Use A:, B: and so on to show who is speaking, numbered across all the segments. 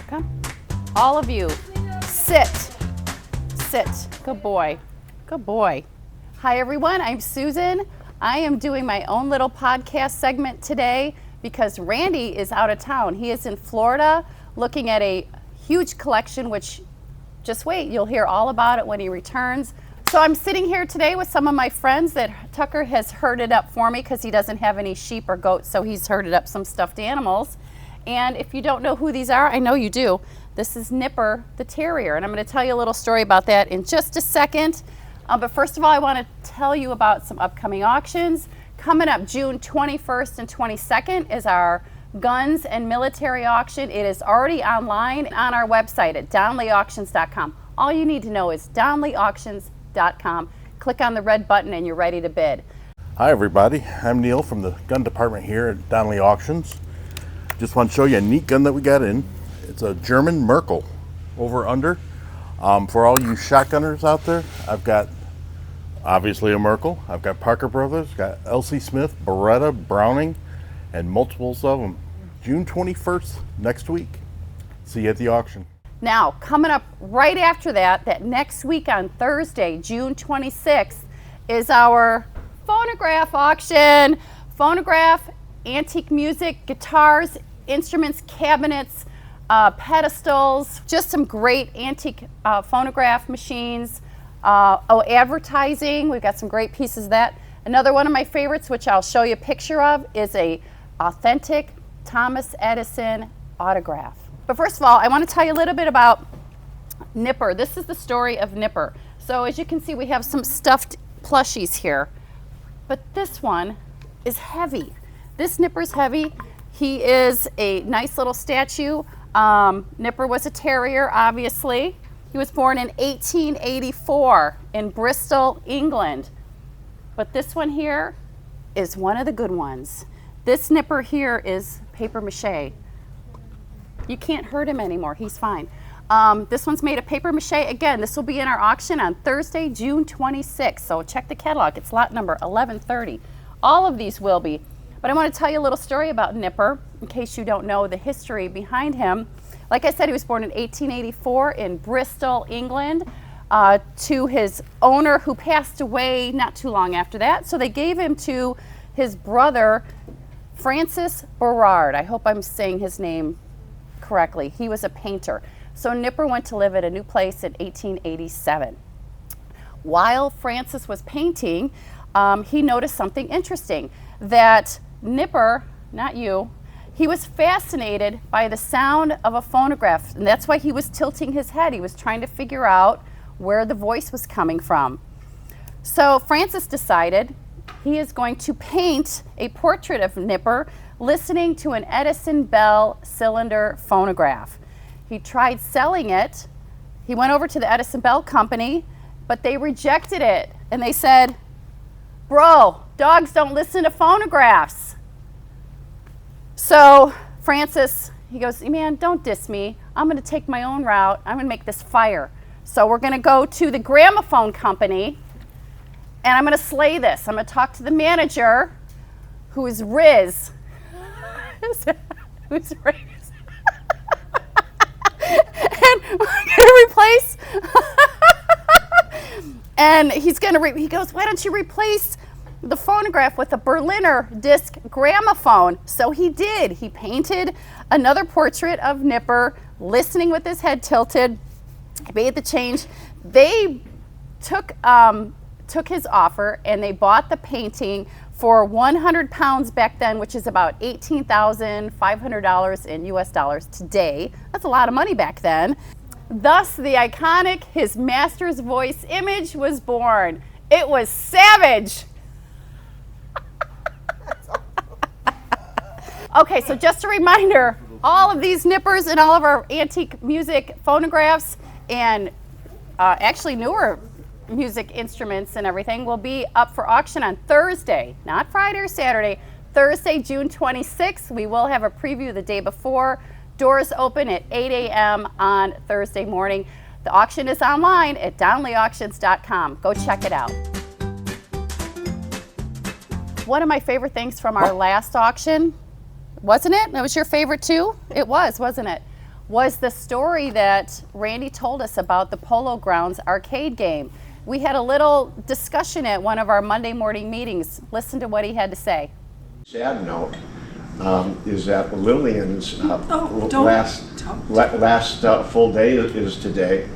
A: Come. All of you, sit. Sit. Good boy. Good boy. Hi, everyone. I'm Susan. I am doing my own little podcast segment today because Randy is out of town. He is in Florida looking at a huge collection, which just wait, you'll hear all about it when he returns. So I'm sitting here today with some of my friends that Tucker has herded up for me because he doesn't have any sheep or goats, so he's herded up some stuffed animals. And if you don't know who these are, I know you do. This is Nipper the terrier, and I'm going to tell you a little story about that in just a second. But first of all, I want to tell you about some upcoming auctions. Coming up June 21st and 22nd is our guns and military auction. It is already online on our website at donleyauctions.com. All you need to know is donleyauctions.com. Click on the red button and you're ready to bid.
B: Hi everybody, I'm Neil from the gun department here at Donley Auctions. Just want to show you a neat gun that we got in. It's a German Merkel over under. For all you shotgunners out there, I've got obviously a Merkel. I've got Parker Brothers, got L.C. Smith, Beretta, Browning, and multiples of them. June 21st, next week. See you at the auction.
A: Now, coming up right after that next week on Thursday, June 26th, is our phonograph auction. Phonograph, antique music, guitars, instruments, cabinets, pedestals, just some great antique phonograph machines. Advertising, we've got some great pieces of that. Another one of my favorites, which I'll show you a picture of, is a authentic Thomas Edison autograph. But first of all, I want to tell you a little bit about Nipper. This is the story of Nipper. So as you can see, we have some stuffed plushies here, but this one is heavy. This Nipper's heavy. He is a nice little statue. Nipper was a terrier, obviously. He was born in 1884 in Bristol, England. But this one here is one of the good ones. This Nipper here is paper mache. You can't hurt him anymore, he's fine. This one's made of paper mache. Again, this will be in our auction on Thursday, June 26th. So check the catalog, it's lot number 1130. All of these will be. But I want to tell you a little story about Nipper, in case you don't know the history behind him. Like I said, he was born in 1884 in Bristol, England, to his owner who passed away not too long after that. So they gave him to his brother, Francis Berard. I hope I'm saying his name correctly. He was a painter. So Nipper went to live at a new place in 1887. While Francis was painting, he noticed something interesting, that Nipper, not you, he was fascinated by the sound of a phonograph, and that's why he was tilting his head. He was trying to figure out where the voice was coming from. So Francis decided he is going to paint a portrait of Nipper listening to an Edison Bell cylinder phonograph. He tried selling it. He went over to the Edison Bell company, but they rejected it, and they said, "Bro, dogs don't listen to phonographs." So Francis, he goes, "Man, don't diss me. I'm going to take my own route. I'm going to make this fire. So we're going to go to the gramophone company, and I'm going to slay this. I'm going to talk to the manager, who is Riz." Who's Riz? And we're going to replace. And he's going to, he goes, "Why don't you replace the phonograph with a Berliner disc gramophone?" So he did. He painted another portrait of Nipper listening with his head tilted. He made the change. They took his offer and they bought the painting for 100 pounds back then, which is about $18,500 in US dollars today. That's a lot of money back then. Thus, the iconic His Master's Voice image was born. It was savage. Okay, so just a reminder, all of these Nippers and all of our antique music phonographs and actually newer music instruments and everything will be up for auction on Thursday, not Friday or Saturday, Thursday, June 26th. We will have a preview the day before. Doors open at 8 a.m. on Thursday morning. The auction is online at donleyauctions.com. Go check it out. One of my favorite things from our last auction, wasn't it? That was your favorite too? It was, wasn't it? was the story that Randy told us about the Polo Grounds arcade game. We had a little discussion at one of our Monday morning meetings. Listen to what he had to say.
C: Sad note is that Lillian's last full day is today,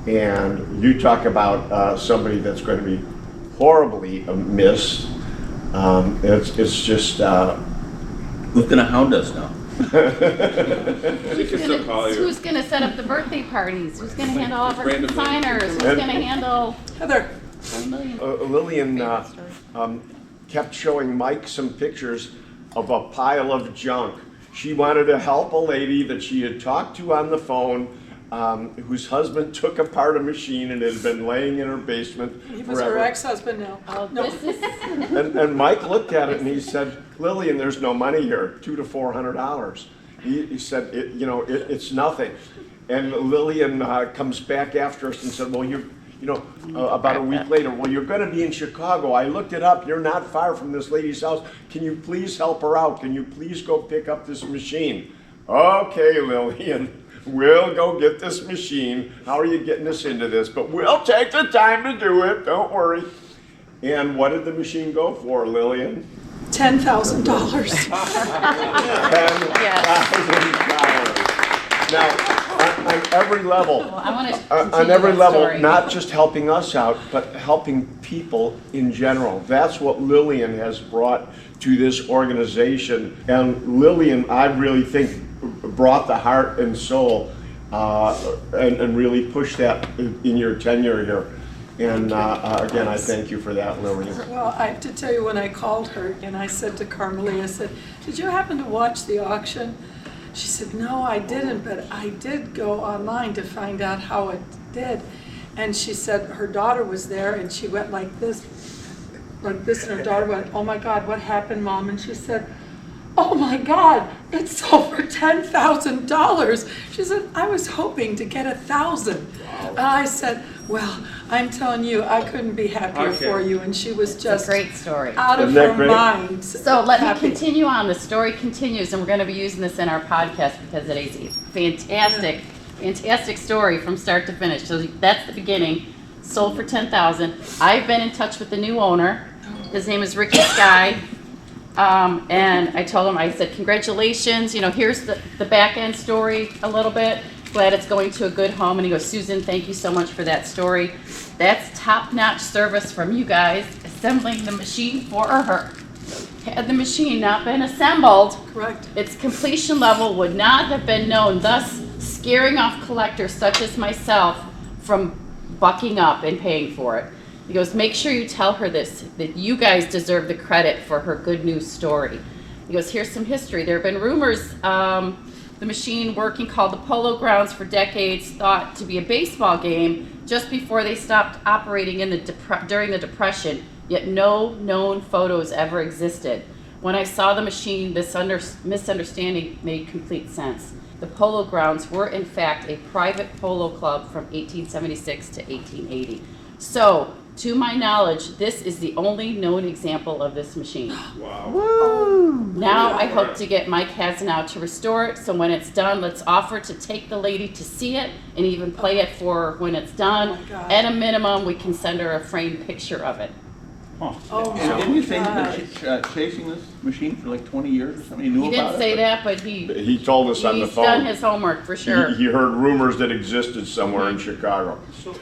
C: and you talk about somebody that's going to be horribly missed. It's just
D: who's going to hound us now?
A: Who's going to set up the birthday parties? Who's going to handle all of our consignors? Who's going to handle
E: Heather?
C: Lillian kept showing Mike some pictures of a pile of junk. She wanted to help a lady that she had talked to on the phone, whose husband took apart a machine and it had been laying in her basement
E: He was
C: forever.
E: her ex-husband now.
A: Oh,
E: No.
A: this is
C: And Mike looked at it and he said, Lillian, there's no money here, $200 to $400. He said, it's nothing. And Lillian comes back after us and said, well, about a week later, well, you're going to be in Chicago. I looked it up. You're not far from this lady's house. Can you please help her out? Can you please go pick up this machine? Okay, Lillian, we'll go get this machine. How are you getting us into this? But we'll take the time to do it. Don't worry. And what did the machine go for, Lillian?
E: $10,000.
C: $10,000. Now, on every level,
A: I want to
C: on every level, not just helping us out, but helping people in general. That's what Lillian has brought to this organization. And Lillian, I really think, brought the heart and soul and really pushed that in your tenure here. And again, I thank you for that, Lillian.
E: Well, I have to tell you, when I called her and I said to Carmelie, I said, did you happen to watch the auction? She said, no, I didn't, but I did go online to find out how it did. And she said her daughter was there and she went like this, and her daughter went, oh my God, what happened, Mom? And she said, oh my God, it sold for $10,000. She said, I was hoping to get 1,000. And I said, well, I'm telling you, I couldn't be happier for you. And she was just
A: a great story.
E: out of
C: Isn't that
E: her
C: great?
E: mind.
A: So let me
E: Happy.
A: continue on. The story continues, and we're going to be using this in our podcast because it is a fantastic story from start to finish. So that's the beginning. Sold for $10,000. I've been in touch with the new owner. His name is Ricky Sky. And I told him, I said, congratulations. Here's the back end story a little bit. Glad it's going to a good home. And he goes, Susan, thank you so much for that story. That's top-notch service from you guys, assembling the machine for her. Had the machine not been assembled,
E: Correct.
A: its completion level would not have been known, thus scaring off collectors such as myself from bucking up and paying for it. He goes, make sure you tell her this, that you guys deserve the credit for her good news story. He goes, here's some history. There have been rumors the machine working called the Polo Grounds for decades, thought to be a baseball game just before they stopped operating during the Depression, yet no known photos ever existed. When I saw the machine, this misunderstanding made complete sense. The Polo Grounds were in fact a private polo club from 1876 to 1880. So, to my knowledge, this is the only known example of this machine.
D: Wow.
A: Now I hope to get Mike Hasanow to restore it, so when it's done, let's offer to take the lady to see it and even play it for her when it's done.
E: Oh my God.
A: At a minimum, we can send her a framed picture of it.
D: Huh.
E: Oh
D: And
E: my
D: didn't you say
E: God.
D: that she's chasing this machine for like 20 years or something? You knew
A: He
D: about
A: didn't
D: it?
A: say that, but
C: He told us on the
A: he's
C: phone.
A: done his homework for sure.
C: He heard rumors that existed somewhere in Chicago.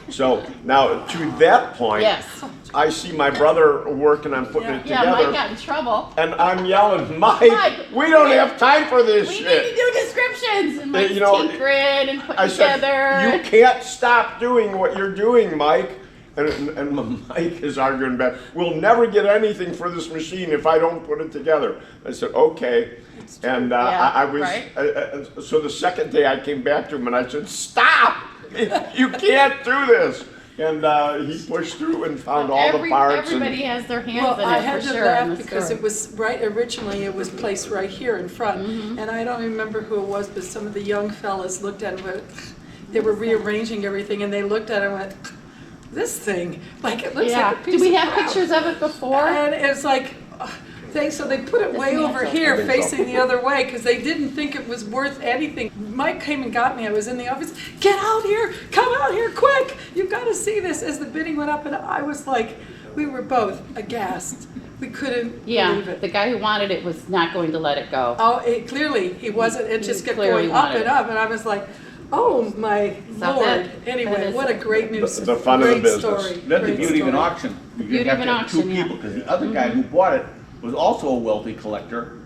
C: So now, to that point,
A: Yes.
C: I see my brother working on putting it
A: Yeah, Mike
C: together,
A: got in trouble.
C: and I'm yelling, Mike,
A: Mike,
C: we don't have time for this
A: We need
C: shit.
A: to do descriptions and Mike's
C: You know,
A: tinkering and putting
C: I said,
A: together.
C: you can't stop doing what you're doing, Mike. And Mike is arguing back, we'll never get anything for this machine if I don't put it together. I said, okay. And I was,
A: right.
C: so the second day I came back to him and I said, stop! You can't do this. And he pushed through and found all the parts.
A: Everybody has their hands
E: Well,
A: in
E: I
A: it
E: had
A: for
E: to
A: sure.
E: laugh
A: in the
E: because
A: story.
E: it was originally it was placed right here in front. And I don't remember who it was, but some of the young fellas looked at it and went, they were rearranging everything and they looked at it and went, this thing, like it looks like a piece
A: Do we
E: of
A: have
E: crap.
A: pictures of it before?
E: And it's like, So they put it way over here, facing the other way, because they didn't think it was worth anything. Mike came and got me. I was in the office. Get out here! Come out here quick! You've got to see this. As the bidding went up, and I was like, we were both aghast. We couldn't believe it.
A: The guy who wanted it was not going to let it go.
E: Oh, clearly he wasn't. It just kept
A: clearly
E: going up
A: wanted
E: and up, and I was like, oh my
A: So
E: Lord.
A: that
E: Anyway,
A: is
E: what a great news.
C: The fun of the
E: great
C: business.
E: story.
D: That's the
E: Great
D: beauty of an
E: story.
D: auction. You
A: Beauty
D: have
A: of
D: to
A: an
D: have two
A: auction, yeah.
D: people, because the other guy who bought it was also a wealthy collector.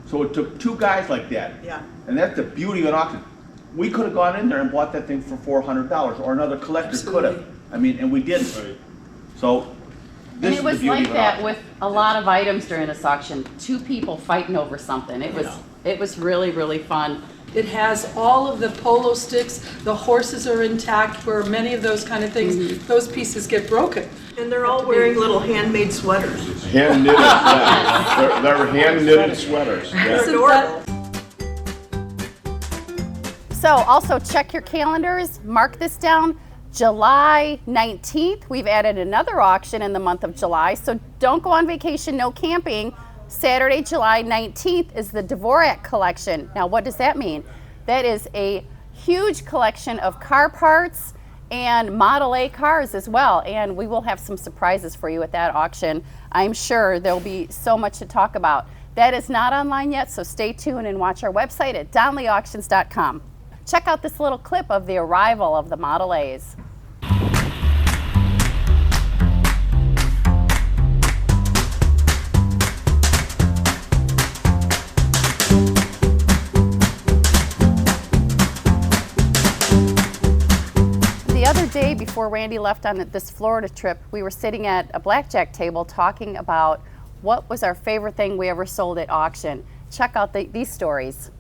D: So it took two guys like that.
F: Yeah.
D: And that's the beauty of an auction. We could have gone in there and bought that thing for $400, or another collector could have.
E: Absolutely.
D: I mean, and we didn't. So
A: And
D: this
A: it
D: is
A: was
D: the beauty
A: like
D: of an
A: that
D: auction.
A: with a lot of items during this auction. Two people fighting over something. It was really, really fun.
E: It has all of the polo sticks. The horses are intact, where many of those kind of things, those pieces get broken.
F: And they're all wearing little handmade sweaters.
C: Hand knitted, yeah. They're hand knitted sweaters. Yeah.
F: They're adorable.
A: So also check your calendars, mark this down. July 19th, we've added another auction in the month of July. So don't go on vacation, no camping. Saturday, July 19th is the Dvorak collection. Now, what does that mean? That is a huge collection of car parts and Model A cars as well. And we will have some surprises for you at that auction. I'm sure there'll be so much to talk about. That is not online yet, so stay tuned and watch our website at donleyauctions.com. Check out this little clip of the arrival of the Model A's. The other day, before Randy left on this Florida trip, we were sitting at a blackjack table talking about what was our favorite thing we ever sold at auction. Check out these stories.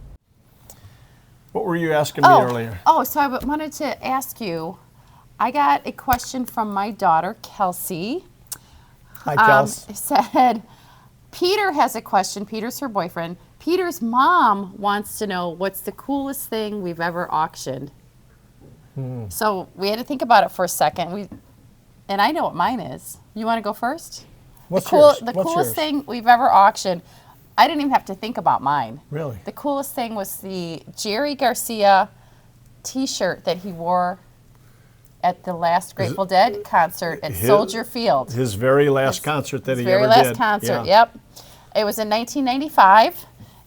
G: What were you asking me earlier?
A: So I wanted to ask you, I got a question from my daughter, Kelsey.
G: Hi, Kels.
A: It said, Peter has a question. Peter's her boyfriend. Peter's mom wants to know what's the coolest thing we've ever auctioned. So we had to think about it for a second. And I know what mine is. You want to go first?
G: What's yours?
A: The
G: What's
A: coolest
G: yours?
A: thing we've ever auctioned, I didn't even have to think about mine.
G: Really?
A: The coolest thing was the Jerry Garcia t-shirt that he wore at the last Grateful Dead concert at Soldier Field.
G: His very last concert that
A: His
G: he ever
A: very
G: did.
A: last concert,
G: Yeah.
A: yep. It was in 1995,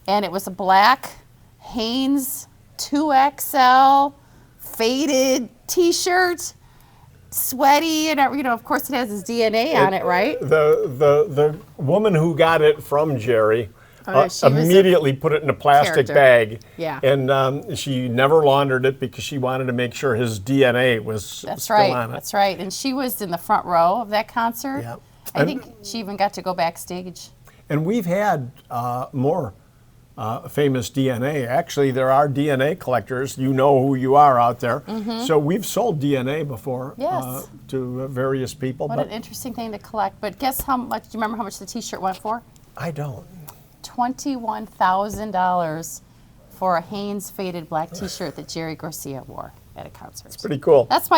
A: and it was a black Hanes 2XL faded t-shirt, sweaty, and of course it has his DNA on it, right?
G: The woman who got it from Jerry
A: Oh, yeah, she was a
G: immediately put it in a plastic
A: character.
G: bag.
A: Yeah.
G: And she never laundered it because she wanted to make sure his DNA was
A: That's
G: still
A: right.
G: on it.
A: That's right. And she was in the front row of that concert.
G: Yep.
A: I think she even got to go backstage.
G: And we've had more famous DNA. Actually, there are DNA collectors. You know who you are out there. So we've sold DNA before
A: Yes.
G: to various people.
A: What
G: but
A: an interesting thing to collect. But guess how much? Do you remember how much the T-shirt went for?
G: I don't.
A: $21,000 for a Hanes faded black T-shirt that Jerry Garcia wore at a concert.
G: Pretty cool.
A: That's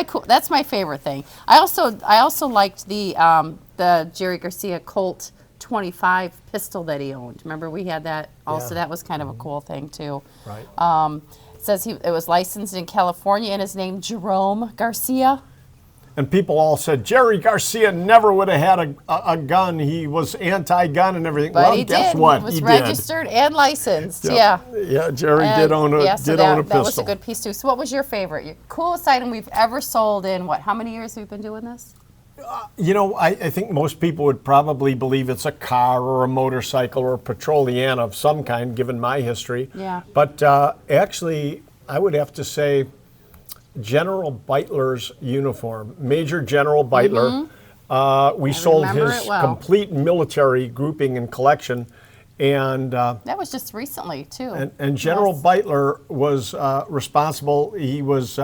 A: my favorite thing. I also liked the Jerry Garcia Colt 25 pistol that he owned. Remember we had that also.
G: Yeah.
A: That was kind of a cool thing too.
G: Right.
A: It says it was licensed in California and his name Jerome Garcia.
G: And people all said Jerry Garcia never would have had a gun. He was anti-gun and everything.
A: But
G: well,
A: he
G: guess
A: did.
G: what?
A: He was
G: He
A: registered and licensed.
G: did.
A: Yeah.
G: Yeah, Jerry did own a
A: so
G: did own a
A: that was
G: pistol.
A: a good piece too. So what was your favorite? Your coolest item we've ever sold in what? How many years have we been doing this?
G: You know, I think most people would probably believe it's a car or a motorcycle or a Petrolian of some kind, given my history.
A: Yeah.
G: But actually, I would have to say General Bitler's uniform, Major General Bitler. We sold
A: remember
G: his
A: it well.
G: complete military grouping and collection. And
A: That was just recently too.
G: And General
A: Yes.
G: Bitler was responsible. He was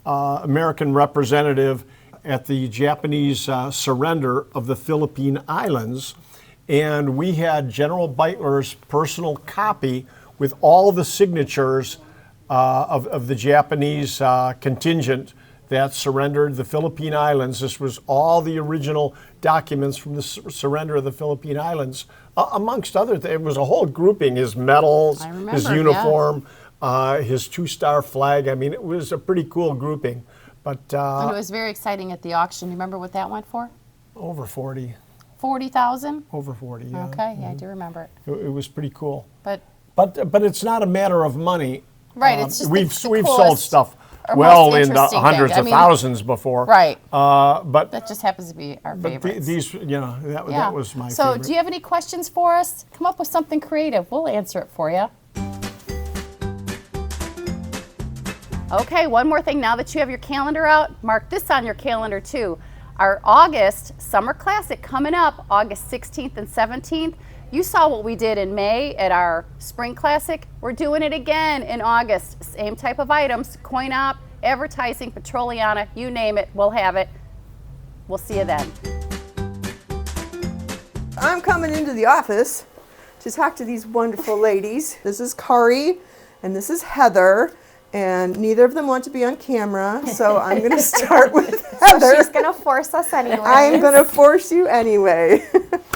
G: American representative at the Japanese surrender of the Philippine Islands. And we had General Bitler's personal copy with all the signatures of the Japanese contingent that surrendered the Philippine Islands. This was all the original documents from the surrender of the Philippine Islands, amongst other things. It was a whole grouping, his medals,
A: I remember,
G: his uniform, his 2-star flag. I mean, it was a pretty cool grouping. But
A: And it was very exciting at the auction. You remember what that went for?
G: over 40.
A: 40,000?
G: Over 40, yeah.
A: Okay, yeah, I do remember it.
G: It was pretty cool.
A: But
G: But it's not a matter of money.
A: Right, it's just
G: we've
A: the
G: sold
A: coolest
G: stuff
A: or
G: well
A: most
G: into
A: interesting
G: hundreds
A: thing. I
G: of
A: mean,
G: thousands before.
A: right.
G: But
A: That just happens to be our favorites.
G: these, that was my
A: So
G: favorite.
A: do you have any questions for us? Come up with something creative. We'll answer it for you. Okay, one more thing. Now that you have your calendar out, mark this on your calendar too. Our August Summer Classic coming up, August 16th and 17th. You saw what we did in May at our Spring Classic. We're doing it again in August. Same type of items, coin op, advertising, Petroliana, you name it, we'll have it. We'll see you then.
F: I'm coming into the office to talk to these wonderful ladies. This is Kari and this is Heather, and neither of them want to be on camera, so I'm going to start with Heather.
H: She's going to force us anyway.
F: I'm going to force you anyway.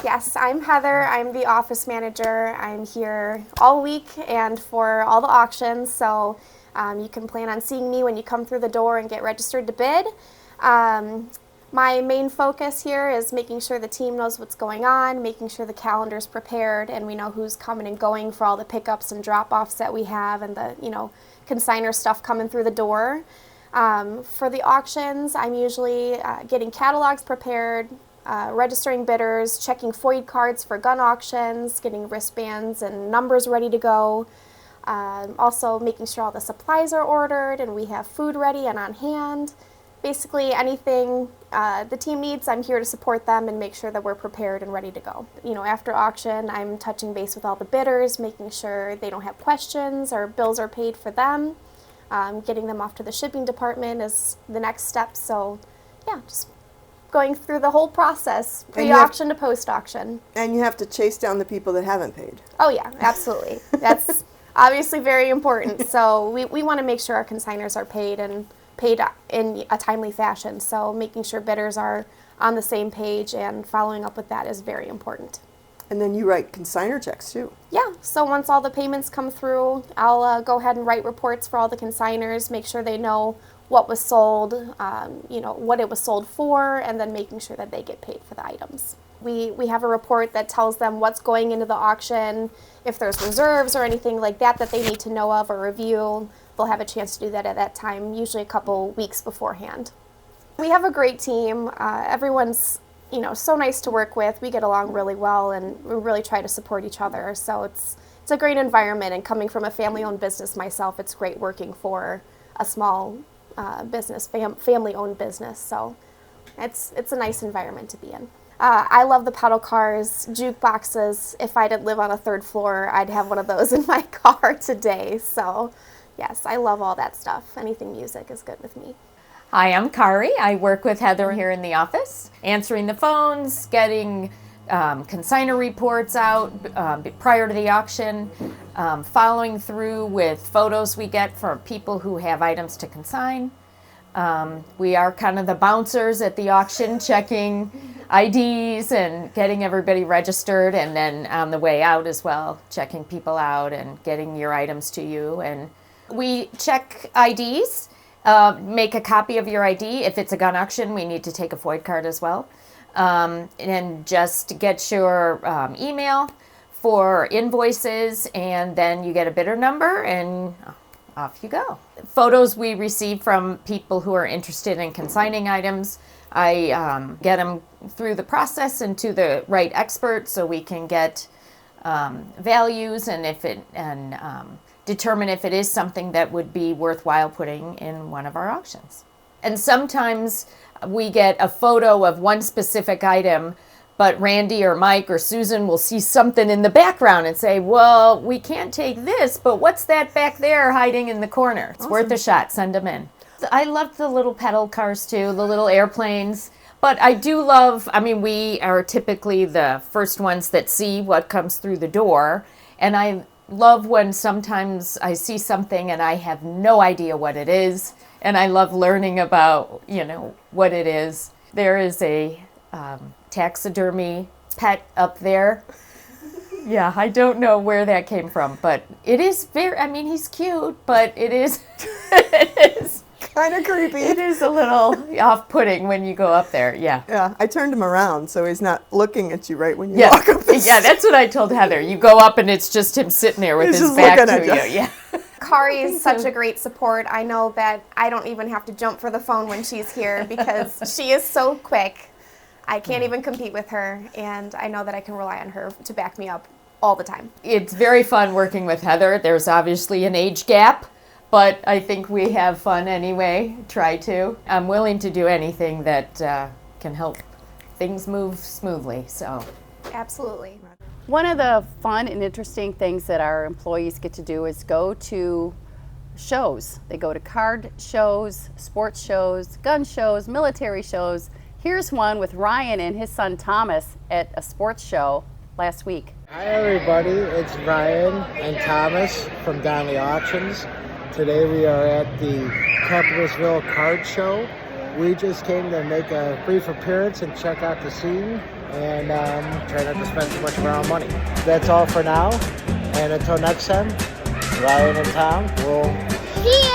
H: Yes, I'm Heather. I'm the office manager. I'm here all week and for all the auctions, so you can plan on seeing me when you come through the door and get registered to bid. My main focus here is making sure the team knows what's going on, making sure the calendar's prepared, and we know who's coming and going for all the pickups and drop-offs that we have, and the consignor stuff coming through the door. For the auctions, I'm usually getting catalogs prepared, registering bidders, checking FOID cards for gun auctions, getting wristbands and numbers ready to go. Also making sure all the supplies are ordered and we have food ready and on hand. Basically anything the team needs, I'm here to support them and make sure that we're prepared and ready to go. After auction, I'm touching base with all the bidders, making sure they don't have questions or bills are paid for them. Getting them off to the shipping department is the next step. So yeah, just going through the whole process, pre-auction to post-auction.
F: And you have to chase down the people that haven't paid.
H: Oh yeah, absolutely. That's obviously very important. So we want to make sure our consignors are paid and paid in a timely fashion. So making sure bidders are on the same page and following up with that is very important.
F: And then you write consignor checks too.
H: Yeah, so once all the payments come through, I'll go ahead and write reports for all the consignors, make sure they know what was sold, what it was sold for, and then making sure that they get paid for the items. We have a report that tells them what's going into the auction, if there's reserves or anything like that that they need to know of or review. They'll have a chance to do that at that time, usually a couple weeks beforehand. We have a great team. Everyone's so nice to work with. We get along really well, and we really try to support each other. So it's a great environment, and coming from a family-owned business myself, it's great working for a small business, family-owned business. So it's a nice environment to be in. I love the pedal cars, jukeboxes. If I didn't live on a third floor, I'd have one of those in my car today. So yes, I love all that stuff. Anything music is good with me.
I: Hi, I'm Kari. I work with Heather here in the office, answering the phones, getting consignor reports out prior to the auction, following through with photos we get for people who have items to consign. We are kind of the bouncers at the auction, checking IDs and getting everybody registered, and then on the way out as well, checking people out and getting your items to you. And we check IDs. Make a copy of your ID. If it's a gun auction, we need to take a FOID card as well. And just get your email for invoices, and then you get a bidder number, and off you go. Photos we receive from people who are interested in consigning items. I get them through the process and to the right expert so we can get values and determine if it is something that would be worthwhile putting in one of our auctions. And sometimes we get a photo of one specific item, but Randy or Mike or Susan will see something in the background and say, well, we can't take this, but what's that back there hiding in the corner? It's worth a shot. Send them in. I love the little pedal cars too, the little airplanes. But I do love, we are typically the first ones that see what comes through the door. And I love when sometimes I see something and I have no idea what it is, and I love learning about, what it is. There is a taxidermy pet up there. Yeah, I don't know where that came from, but it is he's cute, but it is
F: Kind of creepy.
I: it is a little off-putting when you go up there. Yeah.
F: Yeah, I turned him around so he's not looking at you right when you
I: Yeah,
F: walk up the
I: yeah, that's what I told Heather. You go up and it's just him sitting there with
F: He's
I: his
F: just
I: back
F: looking
I: to
F: at
I: you.
F: you.
I: Yeah.
H: Kari is such a great support. I know that I don't even have to jump for the phone when she's here because she is so quick. I can't even compete with her, and I know that I can rely on her to back me up all the time.
I: It's very fun working with Heather. There's obviously an age gap, but I think we have fun anyway. Try to. I'm willing to do anything that can help things move smoothly. So.
H: Absolutely.
A: One of the fun and interesting things that our employees get to do is go to shows. They go to card shows, sports shows, gun shows, military shows. Here's one with Ryan and his son Thomas at a sports show last week.
J: Hi everybody, it's Ryan and Thomas from Donley Auctions. Today we are at the Capitalsville Card Show. We just came to make a brief appearance and check out the scene and try not to spend too much of our own money. That's all for now, and until next time, Ryan and Tom will
H: See ya!